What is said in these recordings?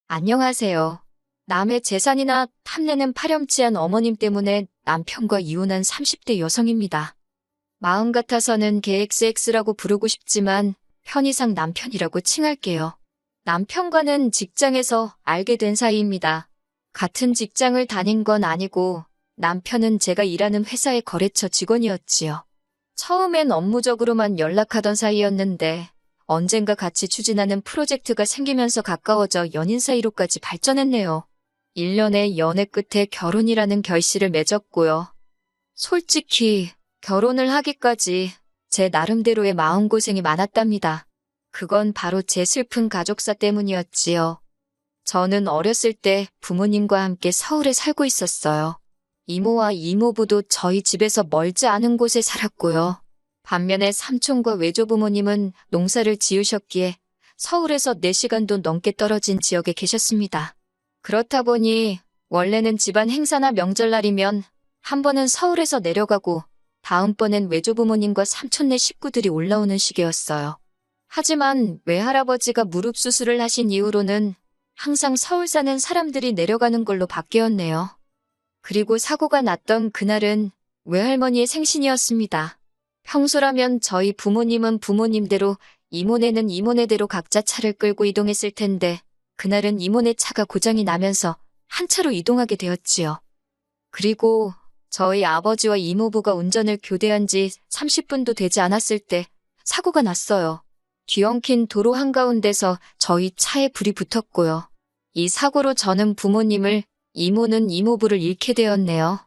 안녕하세요. 남의 재산이나 탐내는 파렴치한 어머님 때문에 남편과 이혼한 30대 여성입니다. 마음 같아서는 KXX라고 부르고 싶지만 편의상 남편이라고 칭할게요. 남편과는 직장에서 알게 된 사이입니다. 같은 직장을 다닌 건 아니고 남편은 제가 일하는 회사의 거래처 직원이었지요. 처음엔 업무적으로만 연락하던 사이였는데 언젠가 같이 추진하는 프로젝트가 생기면서 가까워져 연인 사이로까지 발전했네요. 1년의 연애 끝에 결혼이라는 결실을 맺었고요. 솔직히 결혼을 하기까지 제 나름대로의 마음고생이 많았답니다. 그건 바로 제 슬픈 가족사 때문이었지요. 저는 어렸을 때 부모님과 함께 서울에 살고 있었어요. 이모와 이모부도 저희 집에서 멀지 않은 곳에 살았고요. 반면에 삼촌과 외조부모님은 농사를 지으셨기에 서울에서 4시간도 넘게 떨어진 지역에 계셨습니다. 그렇다 보니 원래는 집안 행사나 명절날이면 한 번은 서울에서 내려가고 다음번엔 외조부모님과 삼촌네 식구들이 올라오는 시기였어요. 하지만 외할아버지가 무릎 수술을 하신 이후로는 항상 서울 사는 사람들이 내려가는 걸로 바뀌었네요. 그리고 사고가 났던 그날은 외할머니의 생신이었습니다. 평소라면 저희 부모님은 부모님대로, 이모네는 이모네대로 각자 차를 끌고 이동했을 텐데 그날은 이모네 차가 고장이 나면서 한 차로 이동하게 되었지요. 그리고 저희 아버지와 이모부가 운전을 교대한 지 30분도 되지 않았을 때 사고가 났어요. 뒤엉킨 도로 한가운데서 저희 차에 불이 붙었고요. 이 사고로 저는 부모님을, 이모는 이모부를 잃게 되었네요.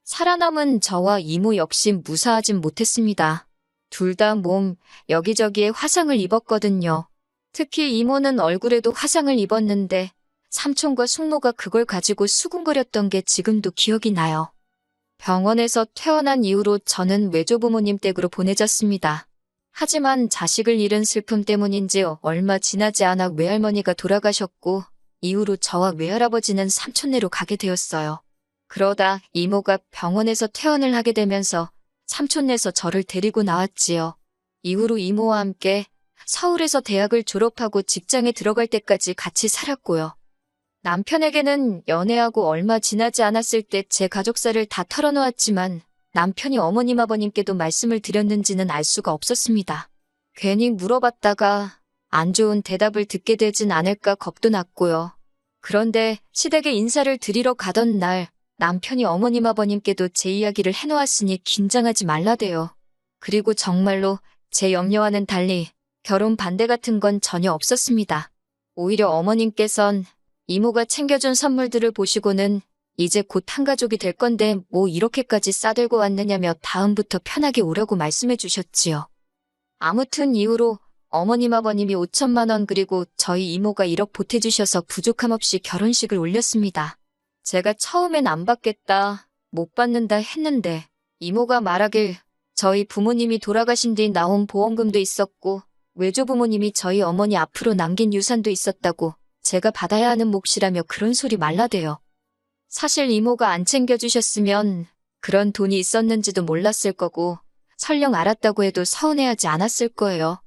살아남은 저와 이모 역시 무사하진 못했습니다. 둘 다 몸 여기저기에 화상을 입었거든요. 특히 이모는 얼굴에도 화상을 입었는데 삼촌과 숙모가 그걸 가지고 수군거렸던 게 지금도 기억이 나요. 병원에서 퇴원한 이후로 저는 외조부모님 댁으로 보내졌습니다. 하지만 자식을 잃은 슬픔 때문인지 얼마 지나지 않아 외할머니가 돌아가셨고 이후로 저와 외할아버지는 삼촌네로 가게 되었어요. 그러다 이모가 병원에서 퇴원을 하게 되면서 삼촌네에서 저를 데리고 나왔지요. 이후로 이모와 함께 서울에서 대학을 졸업하고 직장에 들어갈 때까지 같이 살았고요. 남편에게는 연애하고 얼마 지나지 않았을 때 제 가족사를 다 털어놓았지만 남편이 어머님 아버님께도 말씀을 드렸는지는 알 수가 없었습니다. 괜히 물어봤다가 안 좋은 대답을 듣게 되진 않을까 겁도 났고요. 그런데 시댁에 인사를 드리러 가던 날 남편이 어머님 아버님께도 제 이야기를 해놓았으니 긴장하지 말라대요. 그리고 정말로 제 염려와는 달리 결혼 반대 같은 건 전혀 없었습니다. 오히려 어머님께선 이모가 챙겨준 선물들을 보시고는 이제 곧 한가족이 될 건데 뭐 이렇게까지 싸들고 왔느냐며 다음부터 편하게 오라고 말씀해 주셨지요. 아무튼 이후로 어머님 아버님이 5천만 원 그리고 저희 이모가 1억 보태주셔서 부족함 없이 결혼식을 올렸습니다. 제가 처음엔 안 받겠다, 못 받는다 했는데 이모가 말하길 저희 부모님이 돌아가신 뒤 나온 보험금도 있었고 외조부모님이 저희 어머니 앞으로 남긴 유산도 있었다고 제가 받아야 하는 몫이라며 그런 소리 말라대요. 사실 이모가 안 챙겨주셨으면 그런 돈이 있었는지도 몰랐을 거고 설령 알았다고 해도 서운해하지 않았을 거예요.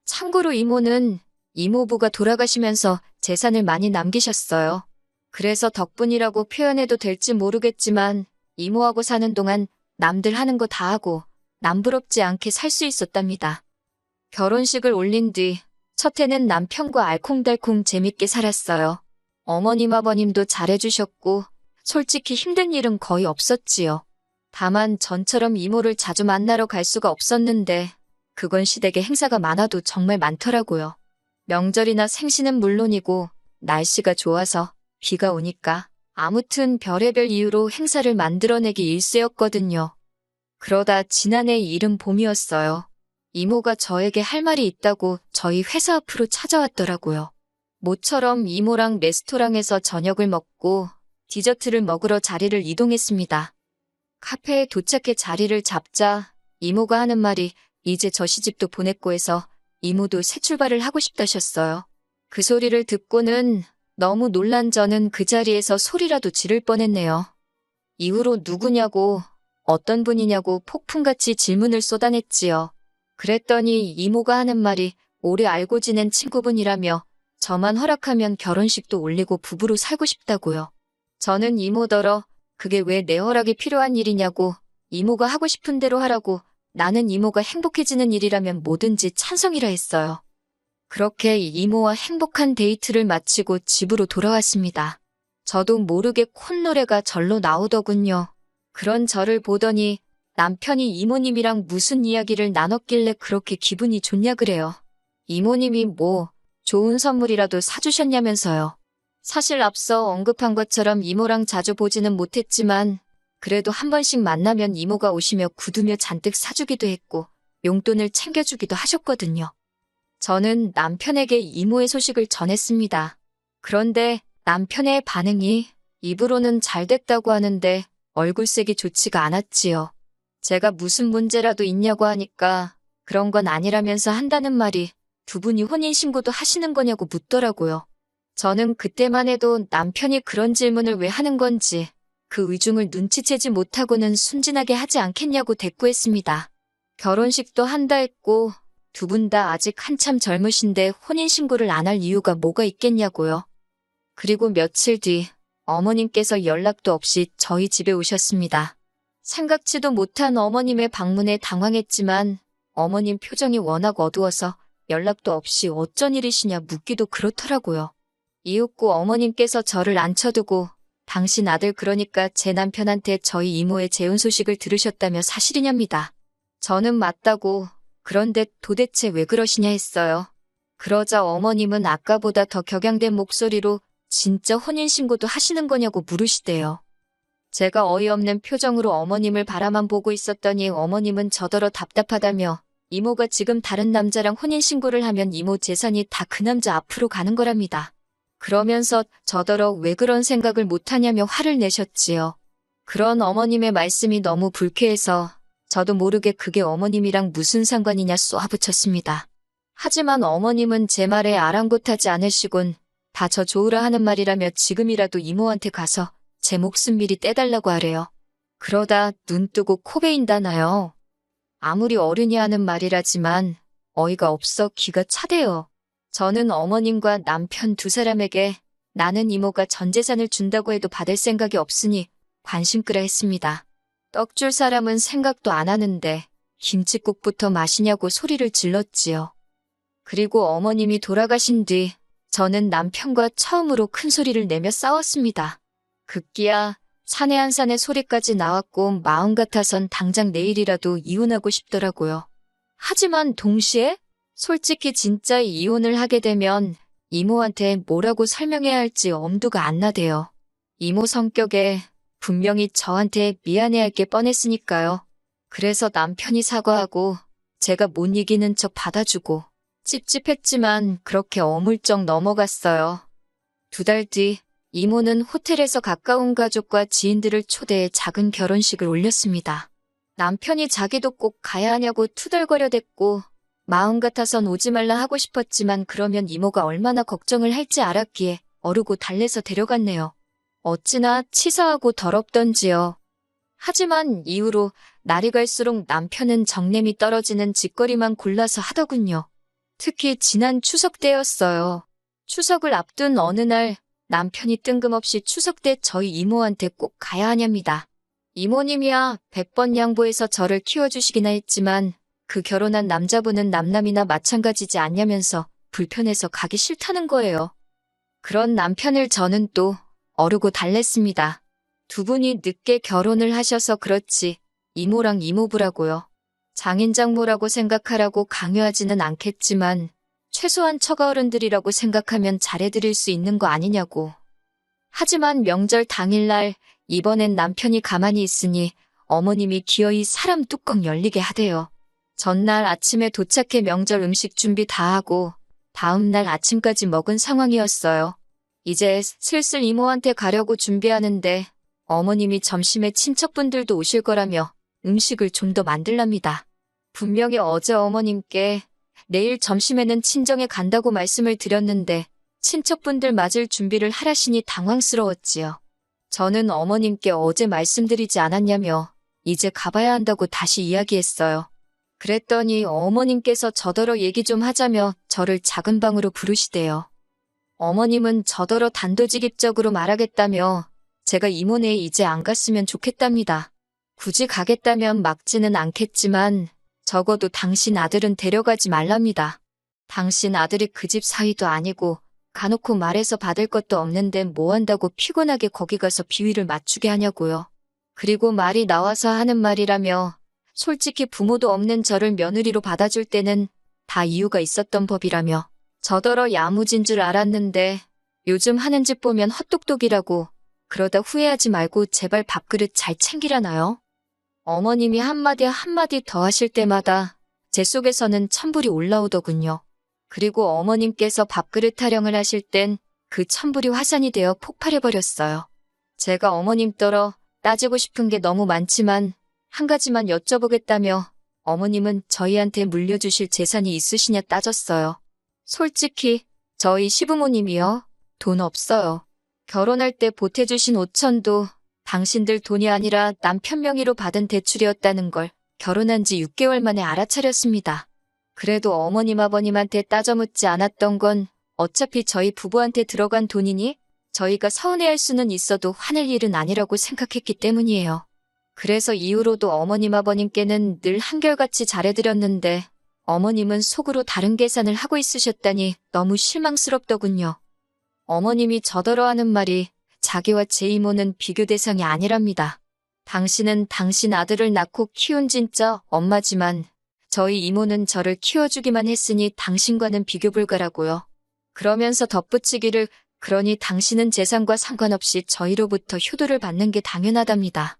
참고로 이모는 이모부가 돌아가시면서 재산을 많이 남기셨어요. 그래서 덕분이라고 표현해도 될지 모르겠지만 이모하고 사는 동안 남들 하는 거 다 하고 남부럽지 않게 살 수 있었답니다. 결혼식을 올린 뒤 첫 해는 남편과 알콩달콩 재밌게 살았어요. 어머님 아버님도 잘해주셨고 솔직히 힘든 일은 거의 없었지요. 다만 전처럼 이모를 자주 만나러 갈 수가 없었는데 그건 시댁에 행사가 많아도 정말 많더라고요. 명절이나 생신은 물론이고 날씨가 좋아서 비가 오니까 아무튼 별의별 이유로 행사를 만들어내기 일쑤였거든요. 그러다 지난해 이른 봄이었어요. 이모가 저에게 할 말이 있다고 저희 회사 앞으로 찾아왔더라고요. 모처럼 이모랑 레스토랑에서 저녁을 먹고 디저트를 먹으러 자리를 이동했습니다. 카페에 도착해 자리를 잡자 이모가 하는 말이 이제 저 시집도 보냈고 해서 이모도 새 출발을 하고 싶다셨어요. 그 소리를 듣고는 너무 놀란 저는 그 자리에서 소리라도 지를 뻔했네요. 이후로 누구냐고, 어떤 분이냐고 폭풍같이 질문을 쏟아냈지요. 그랬더니 이모가 하는 말이 오래 알고 지낸 친구분이라며 저만 허락하면 결혼식도 올리고 부부로 살고 싶다고요. 저는 이모더러 그게 왜 내 허락이 필요한 일이냐고, 이모가 하고 싶은 대로 하라고, 나는 이모가 행복해지는 일이라면 뭐든지 찬성이라 했어요. 그렇게 이모와 행복한 데이트를 마치고 집으로 돌아왔습니다. 저도 모르게 콧노래가 절로 나오더군요. 그런 저를 보더니 남편이 이모님이랑 무슨 이야기를 나눴길래 그렇게 기분이 좋냐 그래요. 이모님이 뭐 좋은 선물이라도 사주셨냐면서요. 사실 앞서 언급한 것처럼 이모랑 자주 보지는 못했지만 그래도 한 번씩 만나면 이모가 오시며 구두며 잔뜩 사주기도 했고 용돈을 챙겨주기도 하셨거든요. 저는 남편에게 이모의 소식을 전했습니다. 그런데 남편의 반응이 입으로는 잘 됐다고 하는데 얼굴색이 좋지가 않았지요. 제가 무슨 문제라도 있냐고 하니까 그런 건 아니라면서 한다는 말이 두 분이 혼인신고도 하시는 거냐고 묻더라고요. 저는 그때만 해도 남편이 그런 질문을 왜 하는 건지 그 의중을 눈치채지 못하고는 순진하게 하지 않겠냐고 대꾸했습니다. 결혼식도 한다 했고 두 분 다 아직 한참 젊으신데 혼인신고를 안 할 이유가 뭐가 있겠냐고요. 그리고 며칠 뒤 어머님께서 연락도 없이 저희 집에 오셨습니다. 생각지도 못한 어머님의 방문에 당황했지만 어머님 표정이 워낙 어두워서 연락도 없이 어쩐 일이시냐 묻기도 그렇더라고요. 이윽고 어머님께서 저를 앉혀두고 당신 아들 그러니까 제 남편한테 저희 이모의 재혼 소식을 들으셨다며 사실이냐입니다. 저는 맞다고 그런데 도대체 왜 그러시냐 했어요. 그러자 어머님은 아까보다 더 격양된 목소리로 진짜 혼인신고도 하시는 거냐고 물으시대요. 제가 어이없는 표정으로 어머님을 바라만 보고 있었더니 어머님은 저더러 답답하다며 이모가 지금 다른 남자랑 혼인신고를 하면 이모 재산이 다 그 남자 앞으로 가는 거랍니다. 그러면서 저더러 왜 그런 생각을 못하냐며 화를 내셨지요. 그런 어머님의 말씀이 너무 불쾌해서 저도 모르게 그게 어머님이랑 무슨 상관이냐 쏘아붙였습니다. 하지만 어머님은 제 말에 아랑곳하지 않으시곤 다 저 좋으라 하는 말이라며 지금이라도 이모한테 가서 제 목숨 미리 떼달라고 하래요. 그러다 눈 뜨고 코 베인다나요. 아무리 어른이 하는 말이라지만 어이가 없어 기가 차대요. 저는 어머님과 남편 두 사람에게 나는 이모가 전 재산을 준다고 해도 받을 생각이 없으니 관심 끄라 했습니다. 떡 줄 사람은 생각도 안 하는데 김칫국부터 마시냐고 소리를 질렀지요. 그리고 어머님이 돌아가신 뒤 저는 남편과 처음으로 큰 소리를 내며 싸웠습니다. 급기야 사내 한 산의 소리까지 나왔고 마음 같아선 당장 내일이라도 이혼하고 싶더라고요. 하지만 동시에 솔직히 진짜 이혼을 하게 되면 이모한테 뭐라고 설명해야 할지 엄두가 안 나대요. 이모 성격에 분명히 저한테 미안해할 게 뻔했으니까요. 그래서 남편이 사과하고 제가 못 이기는 척 받아주고 찝찝했지만 그렇게 어물쩍 넘어갔어요. 2달 뒤 이모는 호텔에서 가까운 가족과 지인들을 초대해 작은 결혼식을 올렸습니다. 남편이 자기도 꼭 가야 하냐고 투덜거려댔고 마음 같아선 오지 말라 하고 싶었지만 그러면 이모가 얼마나 걱정을 할지 알았기에 어르고 달래서 데려갔네요. 어찌나 치사하고 더럽던지요. 하지만 이후로 날이 갈수록 남편은 정냄이 떨어지는 짓거리만 골라서 하더군요. 특히 지난 추석 때였어요. 추석을 앞둔 어느 날 남편이 뜬금없이 추석 때 저희 이모한테 꼭 가야 하냐입니다. 이모님이야 100번 양보해서 저를 키워주시기나 했지만 그 결혼한 남자분은 남남이나 마찬가지지 않냐면서 불편해서 가기 싫다는 거예요. 그런 남편을 저는 또 어르고 달랬습니다. 두 분이 늦게 결혼을 하셔서 그렇지 이모랑 이모부라고요. 장인장모라고 생각하라고 강요하지는 않겠지만 최소한 처가어른들이라고 생각하면 잘해드릴 수 있는 거 아니냐고. 하지만 명절 당일날 이번엔 남편이 가만히 있으니 어머님이 기어이 사람 뚜껑 열리게 하대요. 전날 아침에 도착해 명절 음식 준비 다 하고 다음날 아침까지 먹은 상황이었어요. 이제 슬슬 이모한테 가려고 준비하는데 어머님이 점심에 친척분들도 오실 거라며 음식을 좀 더 만들랍니다. 분명히 어제 어머님께 내일 점심에는 친정에 간다고 말씀을 드렸는데 친척분들 맞을 준비를 하라시니 당황스러웠지요. 저는 어머님께 어제 말씀드리지 않았냐며 이제 가봐야 한다고 다시 이야기했어요. 그랬더니 어머님께서 저더러 얘기 좀 하자며 저를 작은 방으로 부르시대요. 어머님은 저더러 단도직입적으로 말하겠다며 제가 이모네에 이제 안 갔으면 좋겠답니다. 굳이 가겠다면 막지는 않겠지만 적어도 당신 아들은 데려가지 말랍니다. 당신 아들이 그 집 사위도 아니고 가놓고 말해서 받을 것도 없는데 뭐 한다고 피곤하게 거기 가서 비위를 맞추게 하냐고요. 그리고 말이 나와서 하는 말이라며 솔직히 부모도 없는 저를 며느리로 받아줄 때는 다 이유가 있었던 법이라며 저더러 야무진 줄 알았는데 요즘 하는 짓 보면 헛똑똑이라고 그러다 후회하지 말고 제발 밥그릇 잘 챙기라나요? 어머님이 한마디 한마디 더 하실 때마다 제 속에서는 천불이 올라오더군요. 그리고 어머님께서 밥그릇 타령을 하실 땐 그 천불이 화산이 되어 폭발해버렸어요. 제가 어머님 떨어 따지고 싶은 게 너무 많지만 한 가지만 여쭤보겠다며 어머님은 저희한테 물려주실 재산이 있으시냐 따졌어요. 솔직히 저희 시부모님이요. 돈 없어요. 결혼할 때 보태주신 5천도 당신들 돈이 아니라 남편 명의로 받은 대출이었다는 걸 결혼한 지 6개월 만에 알아차렸습니다. 그래도 어머님 아버님한테 따져 묻지 않았던 건 어차피 저희 부부한테 들어간 돈이니 저희가 서운해할 수는 있어도 화낼 일은 아니라고 생각했기 때문이에요. 그래서 이후로도 어머님 아버님께는 늘 한결같이 잘해드렸는데 어머님은 속으로 다른 계산을 하고 있으셨다니 너무 실망스럽더군요. 어머님이 저더러 하는 말이 자기와 제 이모는 비교 대상이 아니랍니다. 당신은 당신 아들을 낳고 키운 진짜 엄마지만 저희 이모는 저를 키워주기만 했으니 당신과는 비교 불가라고요. 그러면서 덧붙이기를 그러니 당신은 재산과 상관없이 저희로부터 효도를 받는 게 당연하답니다.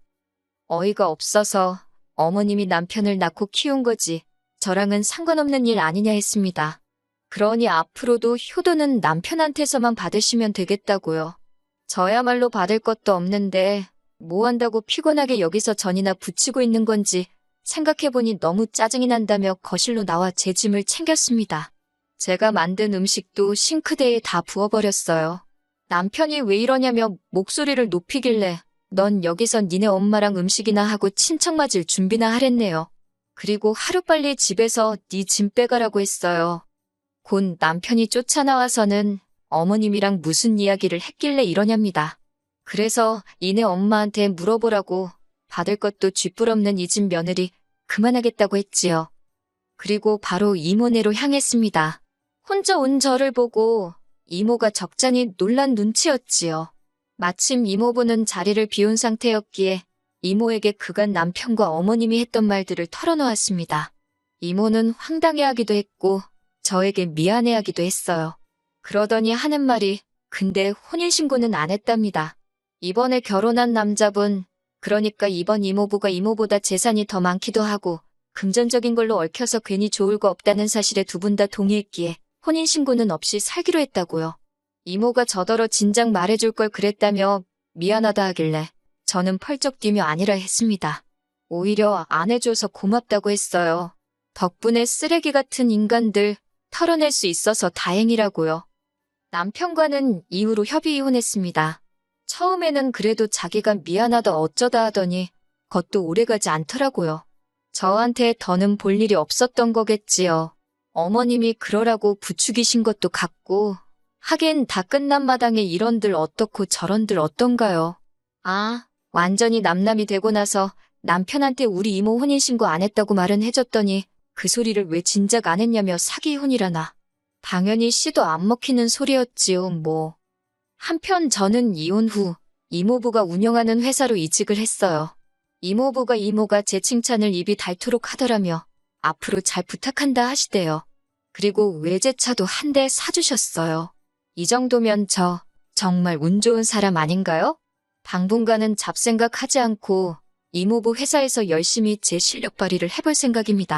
어이가 없어서 어머님이 남편을 낳고 키운 거지 저랑은 상관없는 일 아니냐 했습니다. 그러니 앞으로도 효도는 남편한테서만 받으시면 되겠다고요. 저야말로 받을 것도 없는데 뭐 한다고 피곤하게 여기서 전이나 붙이고 있는 건지 생각해보니 너무 짜증이 난다며 거실로 나와 제 짐을 챙겼습니다. 제가 만든 음식도 싱크대에 다 부어버렸어요. 남편이 왜 이러냐며 목소리를 높이길래 넌 여기서 니네 엄마랑 음식이나 하고 친척 맞을 준비나 하랬네요. 그리고 하루빨리 집에서 네 짐 빼가라고 했어요. 곧 남편이 쫓아나와서는 어머님이랑 무슨 이야기를 했길래 이러냐입니다. 그래서 니네 엄마한테 물어보라고 받을 것도 쥐뿔없는 이 집 며느리 그만하겠다고 했지요. 그리고 바로 이모네로 향했습니다. 혼자 온 저를 보고 이모가 적잖이 놀란 눈치였지요. 마침 이모부는 자리를 비운 상태였기에 이모에게 그간 남편과 어머님이 했던 말들을 털어놓았습니다. 이모는 황당해하기도 했고 저에게 미안해하기도 했어요. 그러더니 하는 말이 근데 혼인신고는 안 했답니다. 이번에 결혼한 남자분, 그러니까 이번 이모부가 이모보다 재산이 더 많기도 하고 금전적인 걸로 얽혀서 괜히 좋을 거 없다는 사실에 두 분 다 동의했기에 혼인신고는 없이 살기로 했다고요. 이모가 저더러 진작 말해줄 걸 그랬다며 미안하다 하길래 저는 펄쩍 뛰며 아니라 했습니다. 오히려 안 해줘서 고맙다고 했어요. 덕분에 쓰레기 같은 인간들 털어낼 수 있어서 다행이라고요. 남편과는 이후로 협의 이혼했습니다. 처음에는 그래도 자기가 미안하다 어쩌다 하더니 그것도 오래가지 않더라고요. 저한테 더는 볼 일이 없었던 거겠지요. 어머님이 그러라고 부추기신 것도 같고 하긴 다 끝난 마당에 이런들 어떻고 저런들 어떤가요. 아, 완전히 남남이 되고 나서 남편한테 우리 이모 혼인신고 안 했다고 말은 해줬더니 그 소리를 왜 진작 안 했냐며 사기 이혼이라나. 당연히 씨도 안 먹히는 소리였지요, 뭐. 한편 저는 이혼 후 이모부가 운영하는 회사로 이직을 했어요. 이모부가 이모가 제 칭찬을 입이 닳도록 하더라며 앞으로 잘 부탁한다 하시대요. 그리고 외제차도 한 대 사주셨어요. 이 정도면 저 정말 운 좋은 사람 아닌가요? 당분간은 잡생각 하지 않고 이모부 회사에서 열심히 제 실력 발휘를 해볼 생각입니다.